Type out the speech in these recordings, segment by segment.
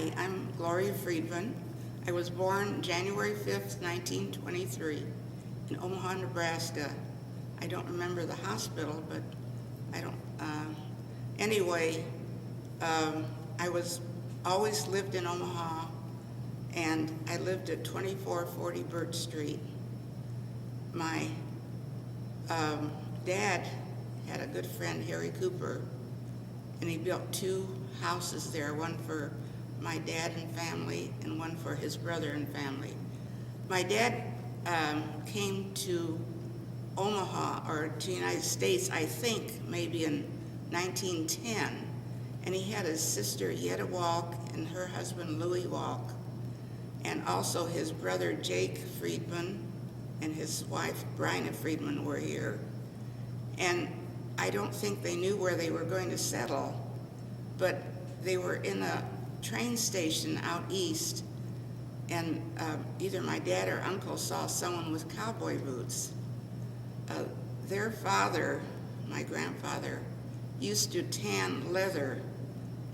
Hi, I'm Gloria Friedman. I was born January 5th, 1923 in Omaha, Nebraska. I don't remember the hospital, but I don't, anyway, I was always lived in Omaha, and I lived at 2440 Birch Street. My dad had a good friend, Harry Cooper, and he built two houses there, one for my dad and family and one for his brother and family. My dad came to Omaha, or to the United States, I think maybe in 1910, and he had his sister Yetta Walk and her husband Louis Walk, and also his brother Jake Friedman and his wife Bryna Friedman were here. And I don't think they knew where they were going to settle, but they were in a train station out east, and either my dad or uncle saw someone with cowboy boots. Their father, my grandfather, used to tan leather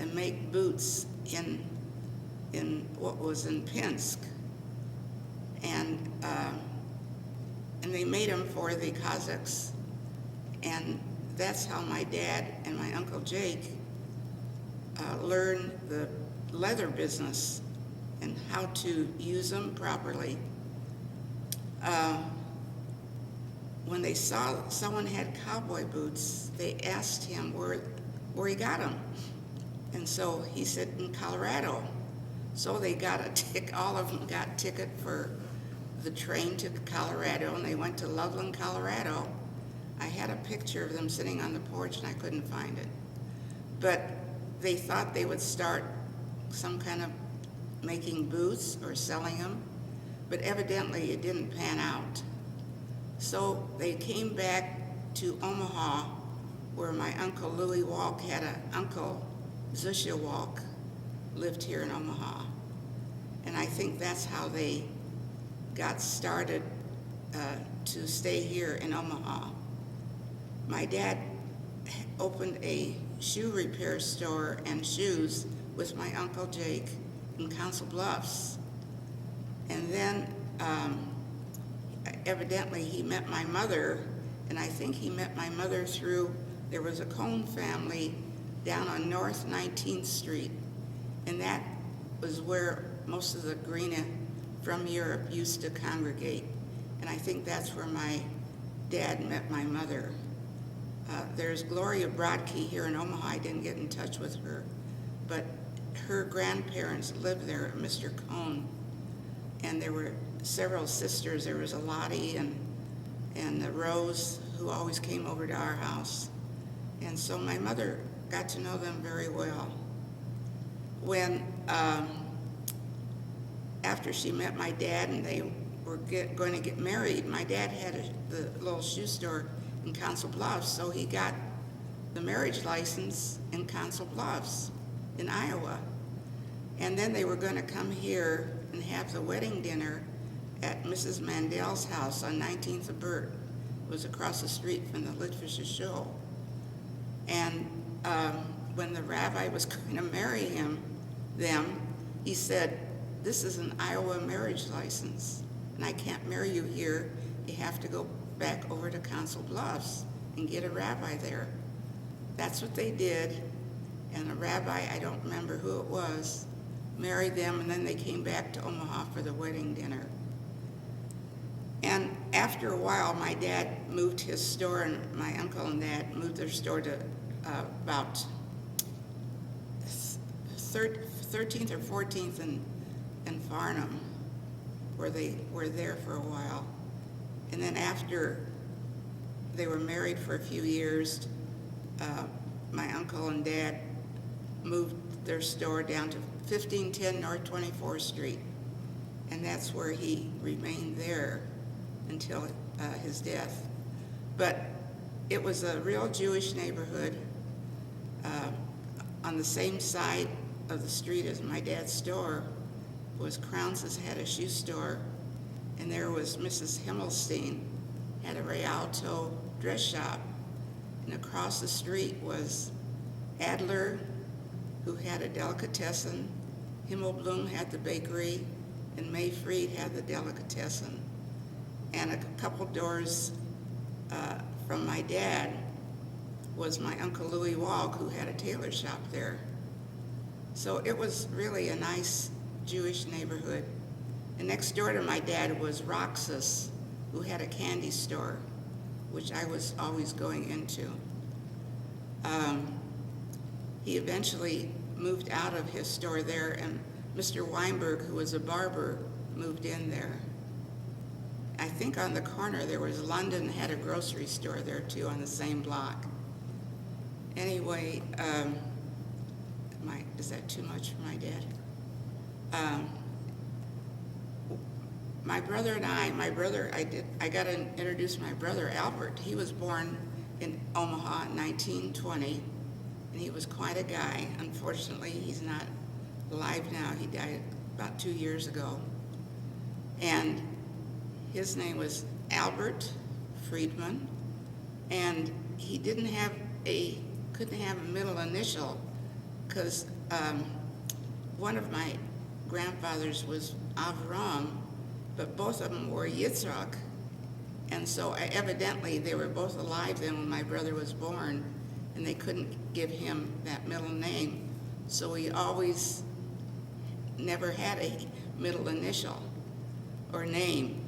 and make boots in what was in Pinsk, and they made them for the Kazakhs, and that's how my dad and my Uncle Jake learned the leather business and how to use them properly. When they saw someone had cowboy boots, they asked him where he got them. And so he said, in Colorado. So they got all of them got a ticket for the train to Colorado, and they went to Loveland, Colorado. I had a picture of them sitting on the porch, and I couldn't find it. But they thought they would start some kind of making boots or selling them, but evidently it didn't pan out. So they came back to Omaha, where my Uncle Louis Walk had an uncle, Zusha Walk, lived here in Omaha. And I think that's how they got started to stay here in Omaha. My dad opened a shoe repair store and shoes with my Uncle Jake in Council Bluffs. And then evidently he met my mother, and I think he met my mother through, there was a Cone family down on North 19th Street, and that was where most of the Grena from Europe used to congregate. And I think that's where my dad met my mother. There's Gloria Brodke here in Omaha. I didn't get in touch with her, but her grandparents lived there at Mr. Cone, and there were several sisters. There was a Lottie and Rose, who always came over to our house. And so my mother got to know them very well. When, after she met my dad and they were going to get married, my dad had the little shoe store in Council Bluffs, so he got the marriage license in Council Bluffs in Iowa. And then they were going to come here and have the wedding dinner at Mrs. Mandel's house on 19th of Burt. It was across the street from the Litvischer show. And when the rabbi was going to marry them, he said, "This is an Iowa marriage license, and I can't marry you here. You have to go back over to Council Bluffs and get a rabbi there." That's what they did, and a rabbi, I don't remember who it was, married them, and then they came back to Omaha for the wedding dinner. And after a while, my dad moved his store, and my uncle and dad moved their store to about 13th or 14th and Farnham, where they were there for a while. And then after they were married for a few years, my uncle and dad moved their store down to 1510 North 24th Street. And that's where he remained there until his death. But it was a real Jewish neighborhood. On the same side of the street as my dad's store was Crowns's had a shoe store, and there was Mrs. Himmelstein, had a Rialto dress shop, and across the street was Adler, who had a delicatessen. Himmelblum had the bakery, and May Fried had the delicatessen. And a couple doors from my dad was my Uncle Louis Walk, who had a tailor shop there. So it was really a nice Jewish neighborhood. And next door to my dad was Roxas, who had a candy store, which I was always going into. He eventually moved out of his store there, and Mr. Weinberg, who was a barber, moved in there. I think on the corner there was London, had a grocery store there too on the same block. Anyway, is that too much for my dad? My brother and I got to introduce my brother Albert. He was born in Omaha in 1920, and he was quite a guy. Unfortunately, he's not alive now. He died about 2 years ago. And his name was Albert Friedman, and he couldn't have a middle initial because one of my grandfathers was Avram, but both of them were Yitzhak. And so evidently they were both alive then when my brother was born, and they couldn't give him that middle name. So he always never had a middle initial or name,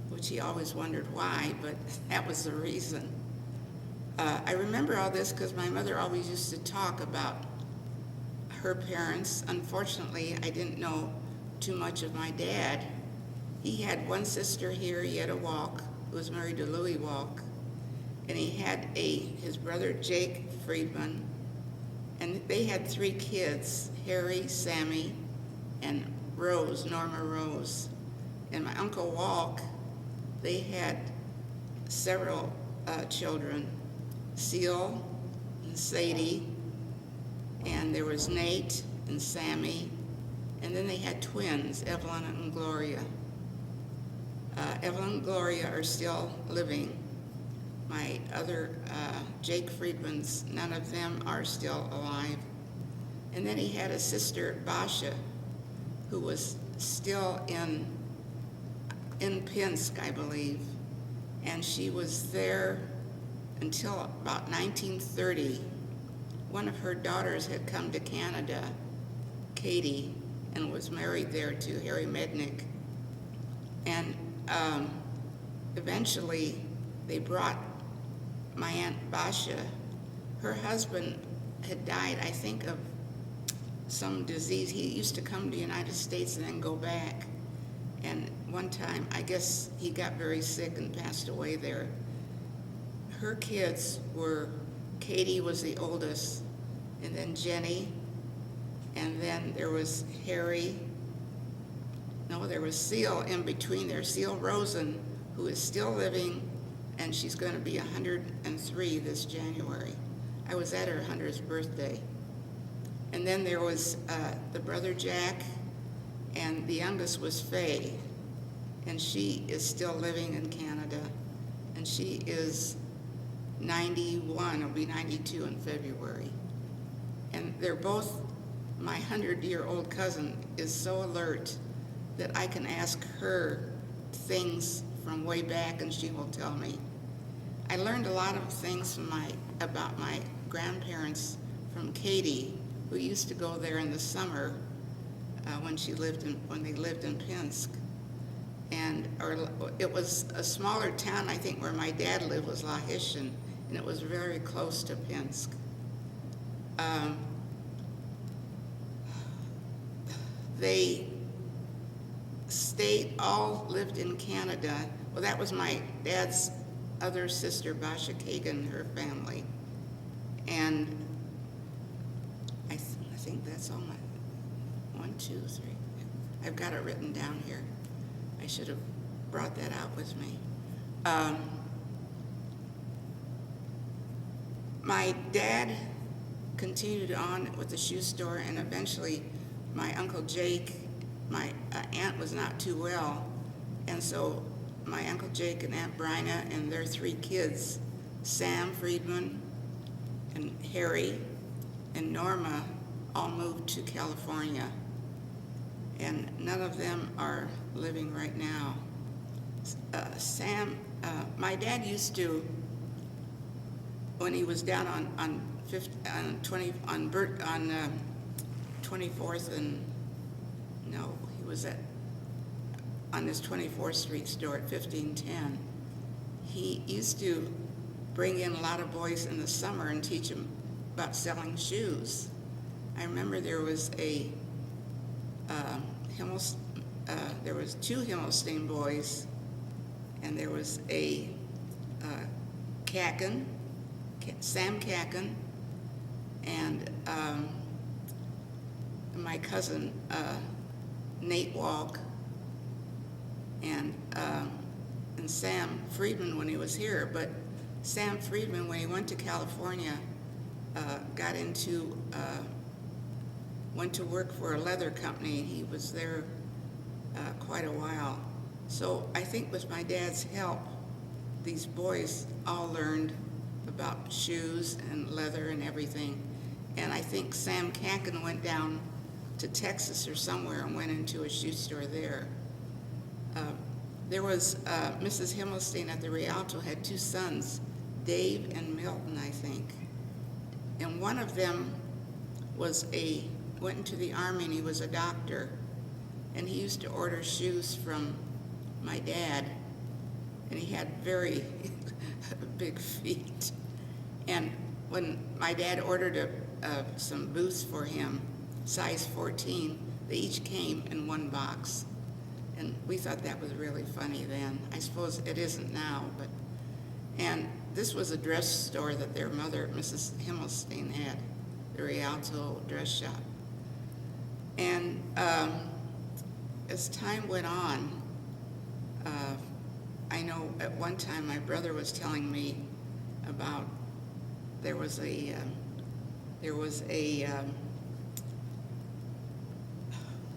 which he always wondered why, but that was the reason. I remember all this because my mother always used to talk about her parents. Unfortunately, I didn't know too much of my dad. He had one sister here, he had a Walk, who was married to Louis Walk, and he had his brother Jake Friedman, and they had 3 kids, Harry, Sammy, and Rose, Norma Rose. And my Uncle Walk, they had several children, Seal and Sadie, and there was Nate and Sammy, and then they had twins, Evelyn and Gloria. Evelyn and Gloria are still living. My other, Jake Friedman's, none of them are still alive. And then he had a sister, Basha, who was still in Pinsk, I believe. And she was there until about 1930. One of her daughters had come to Canada, Katie, and was married there to Harry Mednick. And eventually they brought my Aunt Basha. Her husband had died, I think, of some disease. He used to come to the United States and then go back. And one time, I guess he got very sick and passed away there. Her kids were, Katie was the oldest, and then Jenny, and then there was Harry. No, there was Seal in between there, Seal Rosen, who is still living, and she's going to be 103 this January. I was at her 100th birthday. And then there was the brother Jack, and the youngest was Faye, and she is still living in Canada, and she is 91, will be 92 in February. And they're both, my 100-year-old cousin is so alert that I can ask her things from way back and she will tell me. I learned a lot of things about my grandparents from Katie, who used to go there in the summer when they lived in Pinsk. It was a smaller town, I think, where my dad lived was Lahishin, and it was very close to Pinsk. They all lived in Canada. Well, that was my dad's other sister, Basha Kagan, her family. And I think that's all my 1, 2, 3. I've got it written down here. I should have brought that out with me. My dad continued on with the shoe store, and eventually my Uncle Jake, my aunt was not too well, and so my Uncle Jake and Aunt Bryna and their 3 kids, Sam Friedman and Harry and Norma, all moved to California. and none of them are living right now. Sam, my dad used to, when he was down on 24th and, no, he was on this 24th Street store at 1510. He used to bring in a lot of boys in the summer and teach them about selling shoes. I remember there was there was two Himmelstein boys, and there was a Kacken, Sam Kacken, and my cousin Nate Walk, and Sam Friedman when he was here. But Sam Friedman, when he went to California, went to work for a leather company. He was there quite a while. So I think with my dad's help, these boys all learned about shoes and leather and everything. And I think Sam Kacken went down to Texas or somewhere and went into a shoe store there. There was Mrs. Himmelstein at the Rialto had two sons, Dave and Milton, I think. And one of them went into the Army, and he was a doctor. And he used to order shoes from my dad, and he had very big feet. And when my dad ordered some boots for him, size 14, they each came in one box. And we thought that was really funny then. I suppose it isn't now, and this was a dress store that their mother, Mrs. Himmelstein, had, the Rialto dress shop. And as time went on, I know at one time my brother was telling me about there was a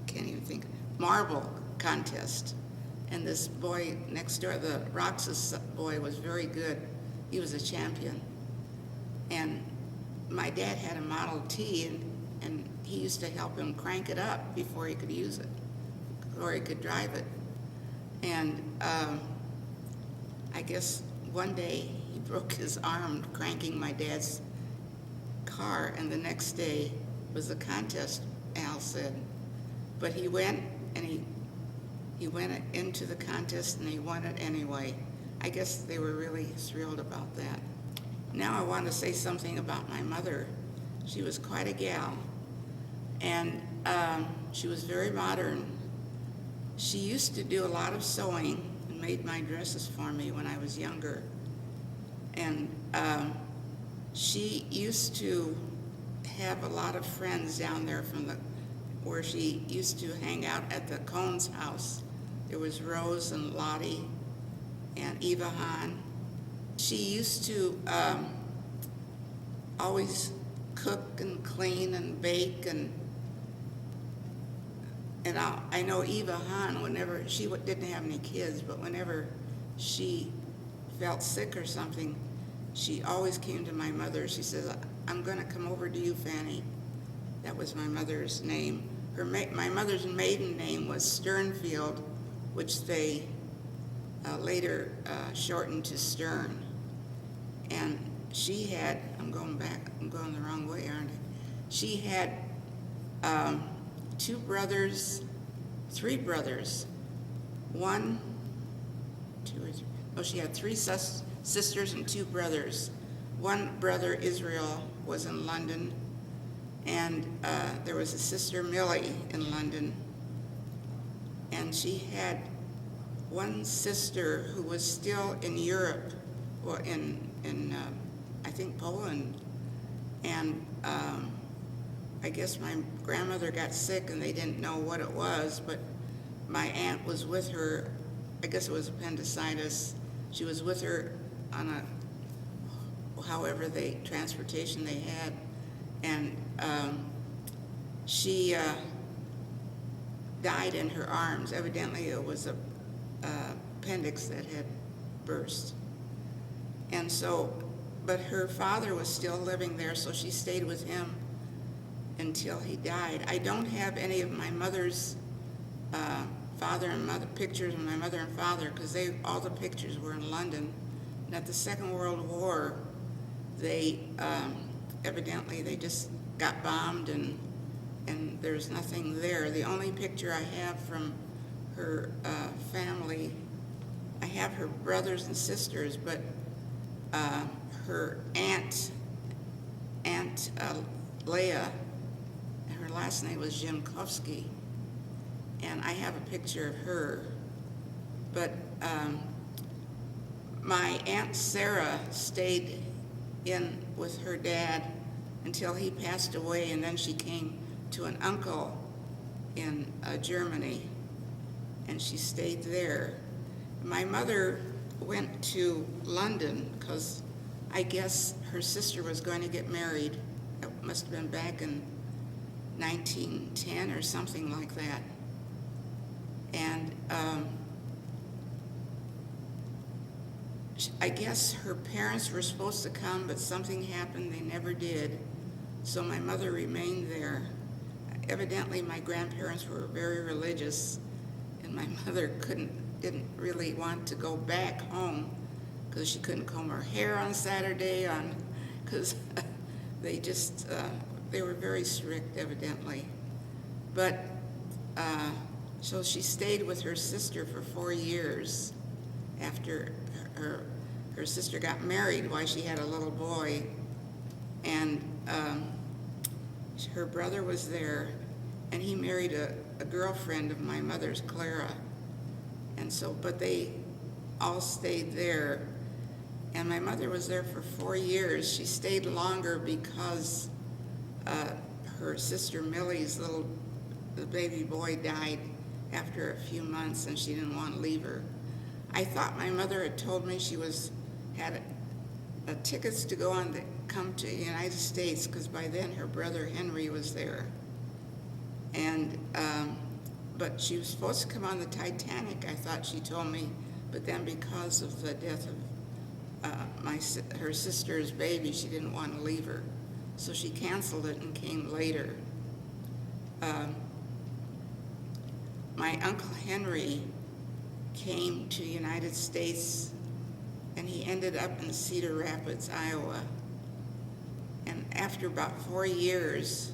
can't even think, marble contest, and this boy next door, the Roxas boy, was very good. He was a champion, and my dad had a Model T, and he used to help him crank it up before he could use it, or he could drive it. And I guess one day he broke his arm cranking my dad's car, and the next day was the contest, Al said. But he went, and he went into the contest, and he won it anyway. I guess they were really thrilled about that. Now I want to say something about my mother. She was quite a gal, and she was very modern. She used to do a lot of sewing and made my dresses for me when I was younger. And she used to have a lot of friends down there where she used to hang out at the Cohn's house. There was Rose and Lottie and Eva Hahn. She used to always cook and clean and bake, and I know Eva Hahn, whenever she didn't have any kids, but whenever she felt sick or something, she always came to my mother. She says, "I'm going to come over to you, Fanny." That was my mother's name. My mother's maiden name was Sternfield, which they later shortened to Stern. And she had, I'm going the wrong way, aren't I? She had three brothers. She had three sisters and two brothers. One brother, Israel, was in London, and there was a sister, Millie, in London. And she had one sister who was still in Europe, or in I think Poland. And I guess my grandmother got sick and they didn't know what it was, but my aunt was with her. I guess it was appendicitis. She was with her on transportation they had, and she died in her arms. Evidently it was a appendix that had burst. And so, but her father was still living there, so she stayed with him until he died. I don't have any of my mother's father and mother, pictures of my mother and father, because all the pictures were in London. And at the Second World War, they evidently they just got bombed, and there's nothing there. The only picture I have from her family, I have her brothers and sisters, but her aunt Leah, her last name was Jimkowski, and I have a picture of her. But my Aunt Sarah stayed in with her dad until he passed away, and then she came to an uncle in Germany, and she stayed there. My mother went to London because I guess her sister was going to get married. It must have been back in 1910 or something like that. And I guess her parents were supposed to come, but something happened, they never did. So my mother remained there. Evidently, my grandparents were very religious, and my mother didn't really want to go back home because she couldn't comb her hair on Saturday, because they were very strict, evidently. But so she stayed with her sister for 4 years after her sister got married while she had a little boy, and her brother was there, and he married a girlfriend of my mother's, Clara, and so, but they all stayed there, and my mother was there for 4 years. She stayed longer because her sister Millie's the baby boy died after a few months, and she didn't want to leave her. I thought my mother had told me she had tickets to come to the United States, because by then her brother Henry was there, and but she was supposed to come on the Titanic, I thought she told me, but then because of the death of her sister's baby, she didn't want to leave her, so she canceled it and came later. My Uncle Henry came to the United States, and he ended up in Cedar Rapids, Iowa. And after about 4 years,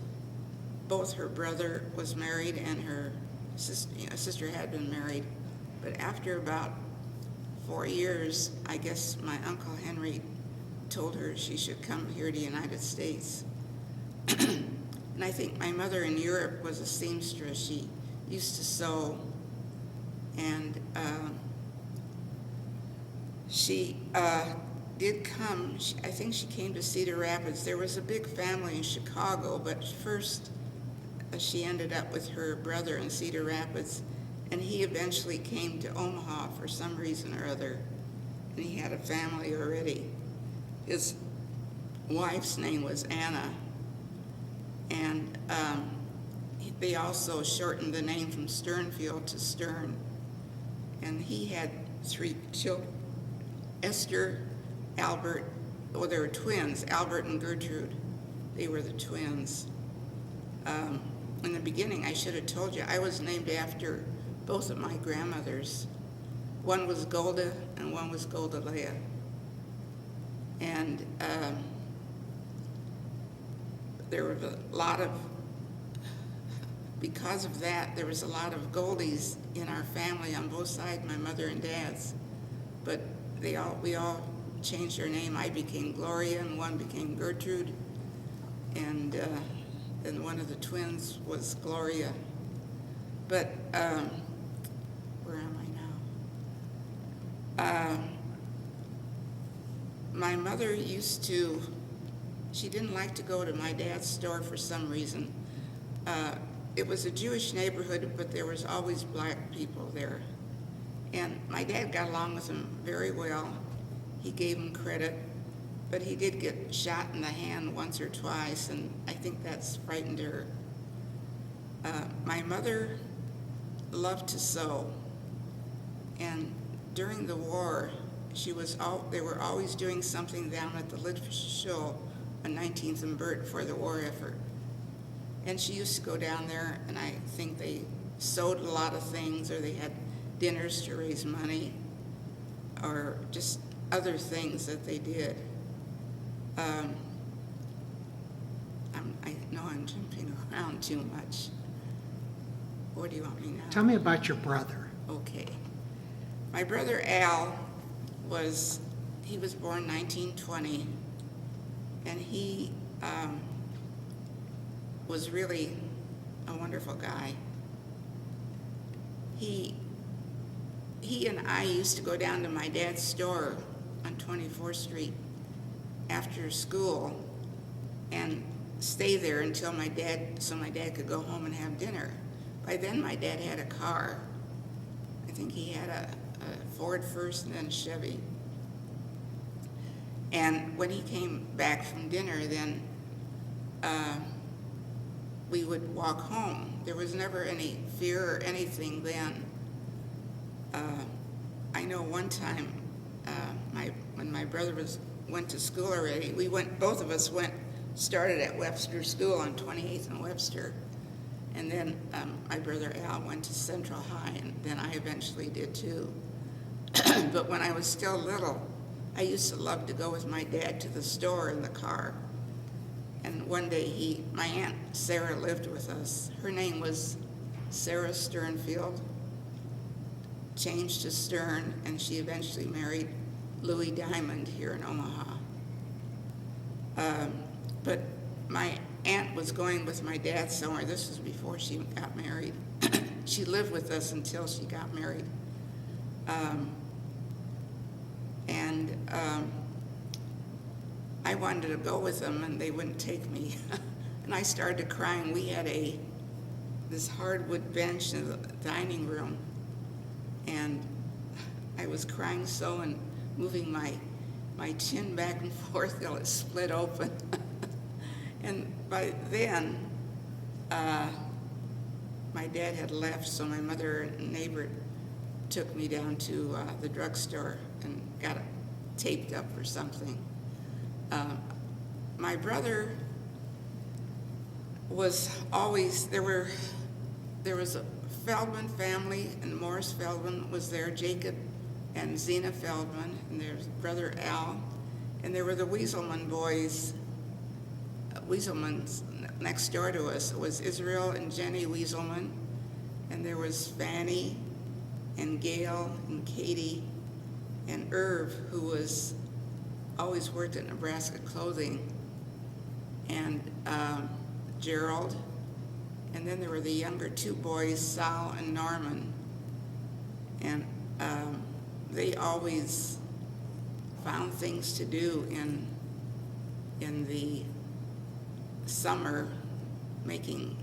both her brother was married and her sister had been married. But after about 4 years, I guess my Uncle Henry told her she should come here to the United States. And I think my mother in Europe was a seamstress. She used to sew, and she did come. I think she came to Cedar Rapids. There was a big family in Chicago, but first she ended up with her brother in Cedar Rapids, and he eventually came to Omaha for some reason or other, and he had a family already. His wife's name was Anna, and they also shortened the name from Sternfield to Stern, and he had 3 children. Esther, Albert, they were twins, Albert and Gertrude. They were the twins. In the beginning, I should have told you, I was named after both of my grandmothers. One was Golda and one was Golda Leah. And there were a lot of, because of that, there was a lot of Goldies in our family on both sides, my mother and dad's. But we all changed our name. I became Gloria, and one became Gertrude, and then one of the twins was Gloria. But where am I now? My mother she didn't like to go to my dad's store for some reason. It was a Jewish neighborhood, but there was always black people there. And my dad got along with them very well. He gave him credit, but he did get shot in the hand once or twice, and I think that's frightened her. My mother loved to sew, and during the war, they were always doing something down at the Litfish Show on 19th and Burt for the war effort. And she used to go down there, and I think they sewed a lot of things, or they had dinners to raise money, or just other things that they did. I know I'm jumping around too much. What do you want me now? Tell me about your brother. Okay. My brother Al was born 1920, and he was really a wonderful guy. He and I used to go down to my dad's store on 24th Street after school and stay there until my dad could go home and have dinner. By then, my dad had a car. I think he had a Ford first and then a Chevy. And when he came back from dinner, then we would walk home. There was never any fear or anything then. I know one time, when my brother went to school already, both of us started at Webster School on 28th and Webster. And then my brother Al went to Central High, and then I eventually did too. But when I was still little, I used to love to go with my dad to the store in the car. And one day my Aunt Sarah lived with us. Her name was Sarah Sternfield, changed to Stern, and she eventually married Louis Diamond here in Omaha. But my aunt was going with my dad somewhere. This was before she got married. She lived with us until she got married. I wanted to go with them, and they wouldn't take me. And I started crying. We had this hardwood bench in the dining room, and I was crying so and moving my chin back and forth till it split open. And by then, my dad had left, so my mother and neighbor took me down to the drugstore and got it taped up or something. My brother was always, there was a Feldman family, and Morris Feldman was there, Jacob and Zena Feldman, and there's brother Al, and there were the Wieselman boys. Wieselman's next door to us. It was Israel and Jenny Wieselman, and there was Fanny and Gail and Katie and Irv, who was always worked at Nebraska Clothing, and Gerald, and then there were the younger two boys, Sal and Norman, and they always found things to do in the summer, making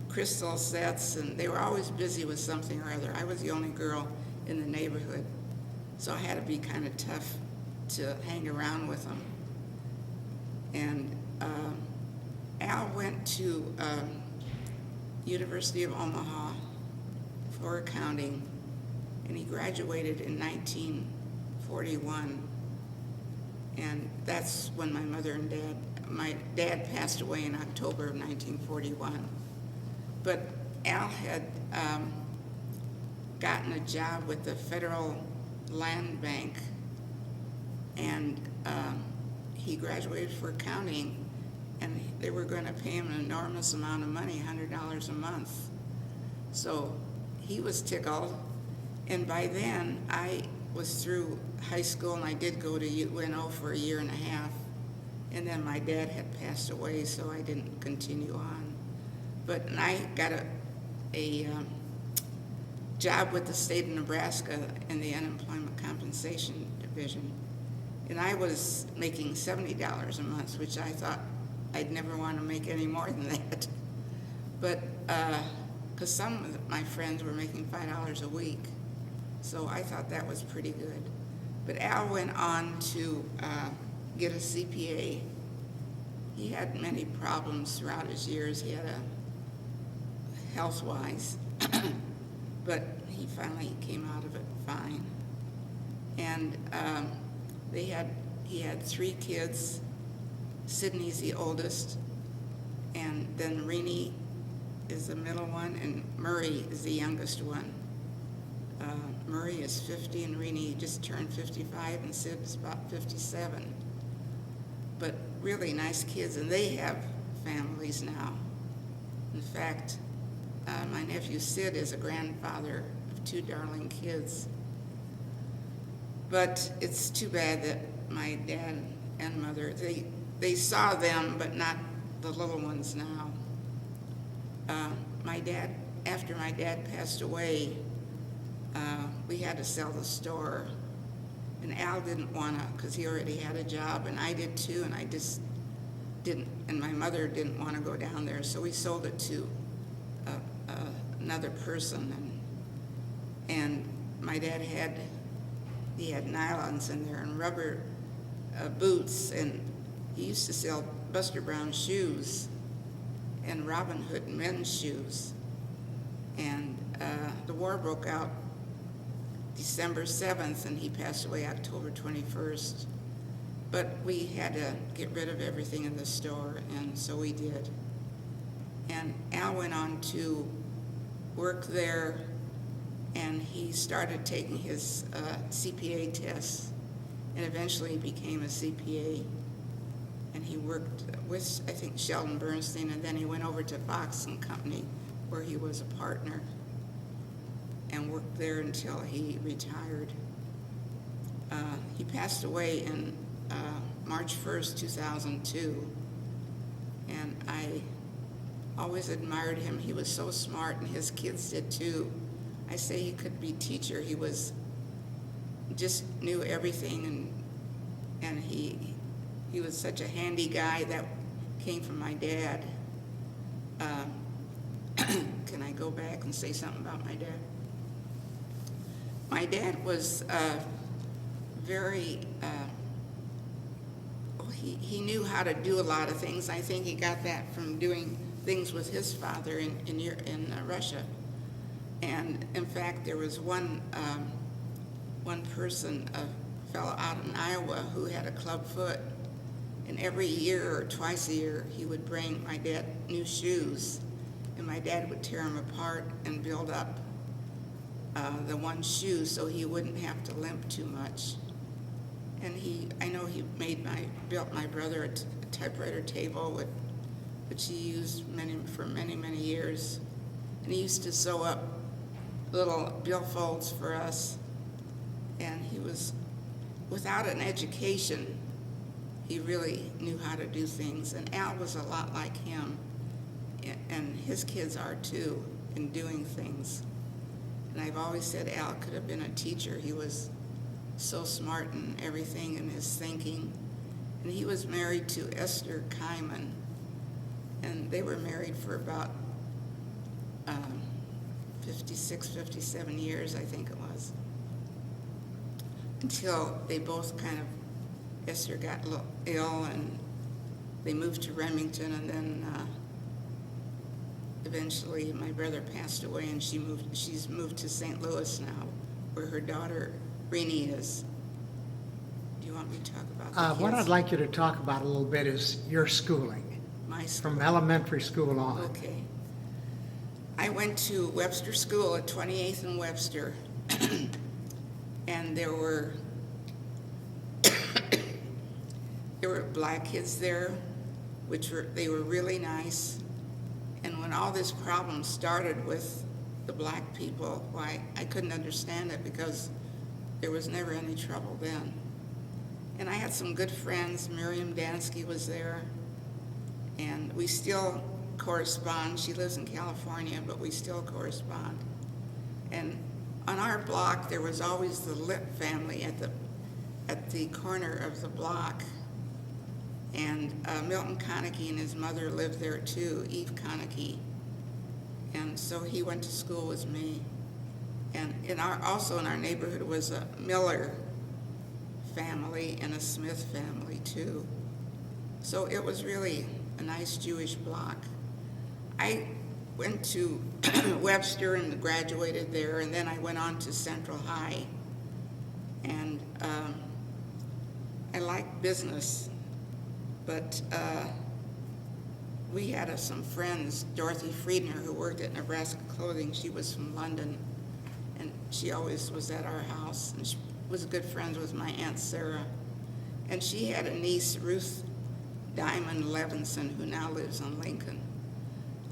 crystal sets, and they were always busy with something or other. I was the only girl in the neighborhood, so I had to be kind of tough to hang around with them. And Al went to University of Omaha for accounting, and he graduated in 1941. And that's when my dad passed away in October of 1941. But Al had gotten a job with the Federal Land Bank, and he graduated for accounting, and they were going to pay him an enormous amount of money, $100 a month. So he was tickled, and by then I was through high school, and I did go to UNO for a year and a half, and then my dad had passed away, so I didn't continue on. But I got a job with the state of Nebraska in the Unemployment Compensation Division, and I was making $70 a month, which I thought I'd never want to make any more than that. But because some of my friends were making $5 a week, so I thought that was pretty good. But Al went on to get a CPA. He had many problems throughout his years. He had health-wise, but he finally came out of it fine. And he had 3 kids. Sydney's the oldest, and then Renee is the middle one, and Murray is the youngest one. Murray is 50, and Renee just turned 55, and Sid is about 57. But really nice kids, and they have families now. In fact, my nephew Sid is a grandfather of 2 darling kids. But it's too bad that my dad and mother, they saw them, but not the little ones now. After my dad passed away, we had to sell the store. And Al didn't want to, because he already had a job, and I did too, and I just didn't, and my mother didn't want to go down there, so we sold it to another person. And my dad had nylons in there and rubber boots, and he used to sell Buster Brown shoes and Robin Hood men's shoes. And the war broke out December 7th, and he passed away October 21st. But we had to get rid of everything in the store, and so we did. And Al went on to work there, and he started taking his CPA tests, and eventually became a CPA. And he worked with, I think, Sheldon Bernstein, and then he went over to Fox and Company, where he was a partner, and worked there until he retired. He passed away in March 1st, 2002, and I always admired him. He was so smart, and his kids did too. I say he could be teacher. He just knew everything, and he was such a handy guy. That came from my dad. Can I go back and say something about my dad? My dad was very, he knew how to do a lot of things. I think he got that from doing things with his father in Russia. And in fact, there was one person, a fellow out in Iowa, who had a club foot. And every year or twice a year, he would bring my dad new shoes, and my dad would tear them apart and build up the one shoe so he wouldn't have to limp too much. And I know he built my brother a typewriter table, which he used for many, many years. And he used to sew up little billfolds for us. And he was, without an education, he really knew how to do things. And Al was a lot like him, and his kids are too, in doing things. And I've always said Al could have been a teacher. He was so smart in everything in his thinking. And he was married to Esther Kyman, and they were married for about 56, 57 years, I think it was, until they both Esther got a little ill, and they moved to Remington, and then eventually my brother passed away, and she's moved to St. Louis now, where her daughter Renee is. Do you want me to talk about the kids? What I'd like you to talk about a little bit is your schooling. My school. From elementary school on. Okay. I went to Webster School at 28th and Webster, and there were black kids there, they were really nice. And when all this problem started with the black people, why, I couldn't understand it, because there was never any trouble then. And I had some good friends. Miriam Dansky was there, and we still correspond. She lives in California, but we still correspond. And on our block, there was always the Lipp family at the corner of the block. And Milton Konecki and his mother lived there too, Eve Konecki. And so he went to school with me. And also in our neighborhood was a Miller family and a Smith family too. So it was really a nice Jewish block. I went to Webster and graduated there, and then I went on to Central High. And I liked business, but we had some friends, Dorothy Friedman, who worked at Nebraska Clothing. She was from London, and she always was at our house, and she was good friends with my Aunt Sarah. And she had a niece, Ruth Diamond Levinson, who now lives in Lincoln.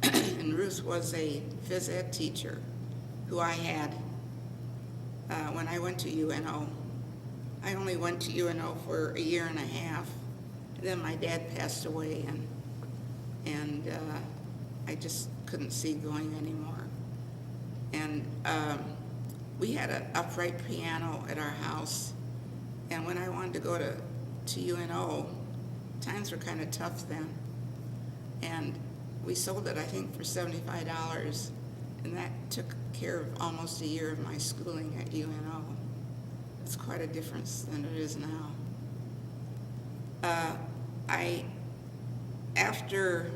And Ruth was a phys ed teacher who I had when I went to UNO. I only went to UNO for a year and a half. And then my dad passed away, and I just couldn't see going anymore. And we had an upright piano at our house, and when I wanted to go to UNO, times were kind of tough then. And we sold it, I think, for $75, and that took care of almost a year of my schooling at UNO. It's quite a difference than it is now. After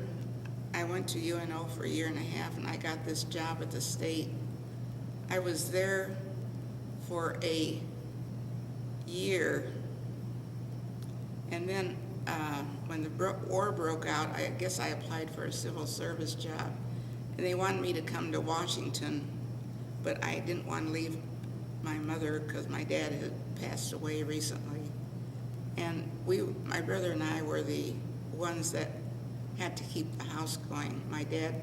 I went to UNO for a year and a half and I got this job at the state, I was there for a year, and then when the war broke out, I guess I applied for a civil service job, and they wanted me to come to Washington, but I didn't want to leave my mother because my dad had passed away recently. And my brother and I were the ones that had to keep the house going. My dad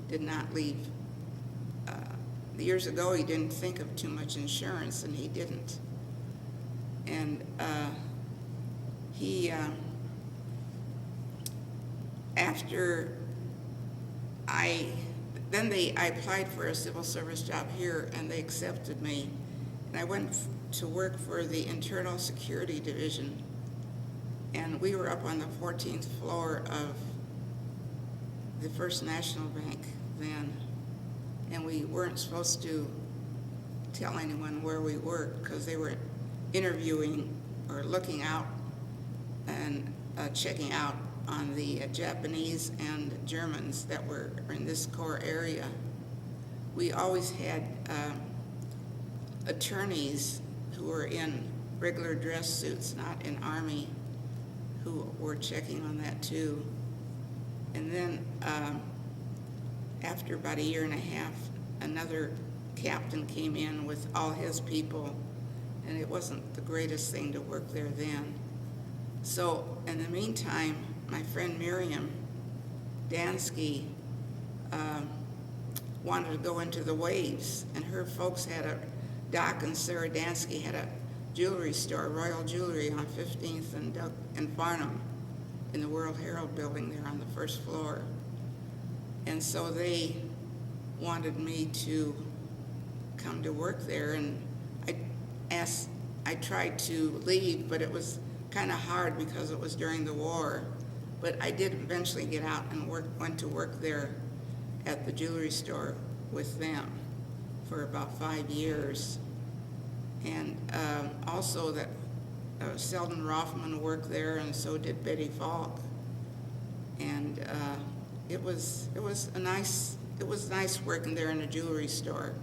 did not leave. Years ago, he didn't think of too much insurance, and he didn't. And I applied for a civil service job here, and they accepted me. And I went to work for the Internal Security Division. And we were up on the 14th floor of the First National Bank then. And we weren't supposed to tell anyone where we worked because they were interviewing or looking out and checking out on the Japanese and Germans that were in this core area. We always had attorneys who were in regular dress suits, not in Army, who were checking on that too. And then after about a year and a half, another captain came in with all his people, and it wasn't the greatest thing to work there then. So in the meantime, my friend Miriam Dansky wanted to go into the waves, and her folks had a, Doc and Sarah Dansky had a jewelry store, Royal Jewelry, on 15th and Farnham in the World Herald building there on the first floor. And so they wanted me to come to work there, and I tried to leave, but it was kind of hard because it was during the war. But I did eventually get out and went to work there at the jewelry store with them for about 5 years. And also that Selden Rothman worked there, and so did Betty Falk. And it was nice working there in a jewelry store.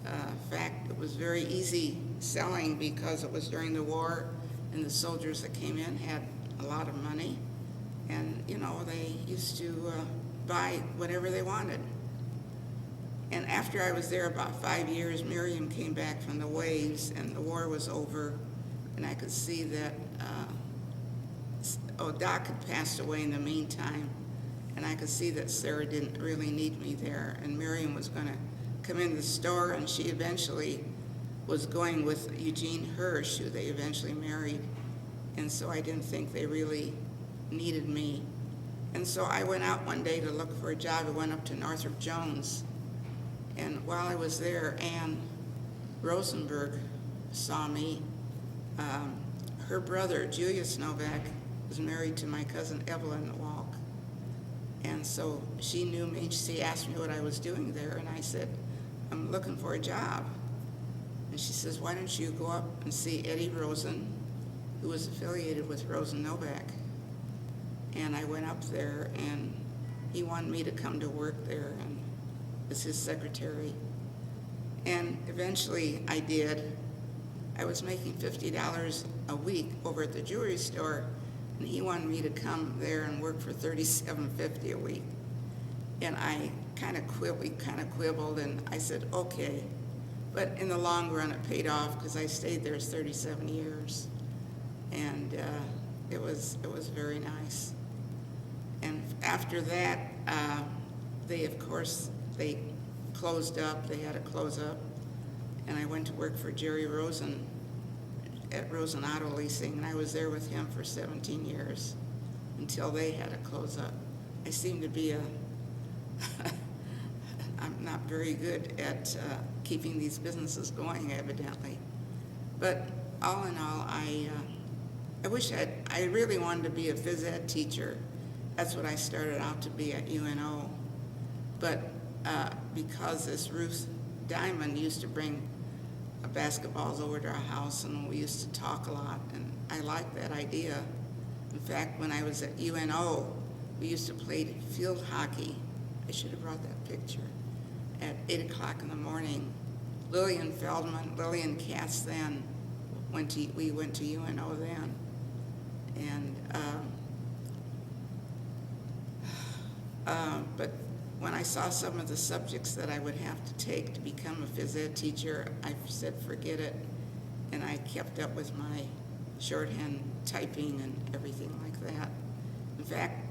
In fact, it was very easy selling because it was during the war, and the soldiers that came in had a lot of money, and they used to buy whatever they wanted. And after I was there about 5 years, Miriam came back from the waves, and the war was over, and I could see that Doc had passed away in the meantime, and I could see that Sarah didn't really need me there, and Miriam was going to come in the store, and she eventually was going with Eugene Hirsch, who they eventually married, and so I didn't think they really needed me. And so I went out one day to look for a job. I went up to Northrop Jones, and while I was there, Ann Rosenberg saw me. Her brother, Julius Novak, was married to my cousin Evelyn Walk, and so she knew me. She asked me what I was doing there, and I said, I'm looking for a job. And she says, why don't you go up and see Eddie Rosen, who was affiliated with Rosen Novak. And I went up there, and he wanted me to come to work there and as his secretary. And eventually I did. I was making $50 a week over at the jewelry store, and he wanted me to come there and work for $37.50 a week. And I we kind of quibbled, and I said, okay. But in the long run, it paid off because I stayed there 37 years. And it was very nice. And after that, they closed up. They had to close up. And I went to work for Jerry Rosen at Rosen Auto Leasing, and I was there with him for 17 years until they had to close up. I seem to be I'm not very good at keeping these businesses going, evidently. But all in all, I really wanted to be a phys ed teacher. That's what I started out to be at UNO. But because this Ruth Diamond used to bring basketballs over to our house, and we used to talk a lot, and I liked that idea. In fact, when I was at UNO, we used to play field hockey. I should have brought that picture. At 8 o'clock in the morning. Lillian Katz then we went to UNO then. And but when I saw some of the subjects that I would have to take to become a phys ed teacher, I said forget it, and I kept up with my shorthand typing and everything like that. In fact,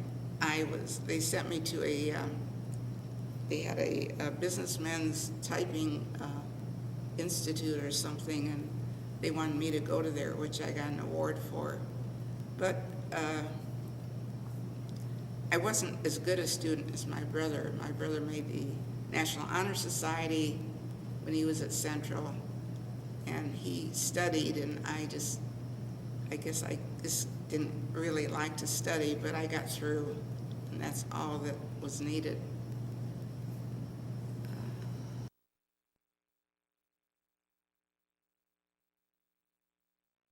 they sent me to they had a businessmen's typing institute or something, and they wanted me to go to there, which I got an award for. But I wasn't as good a student as my brother. My brother made the National Honor Society when he was at Central, and he studied, and I guess I just didn't really like to study, but I got through, and that's all that was needed.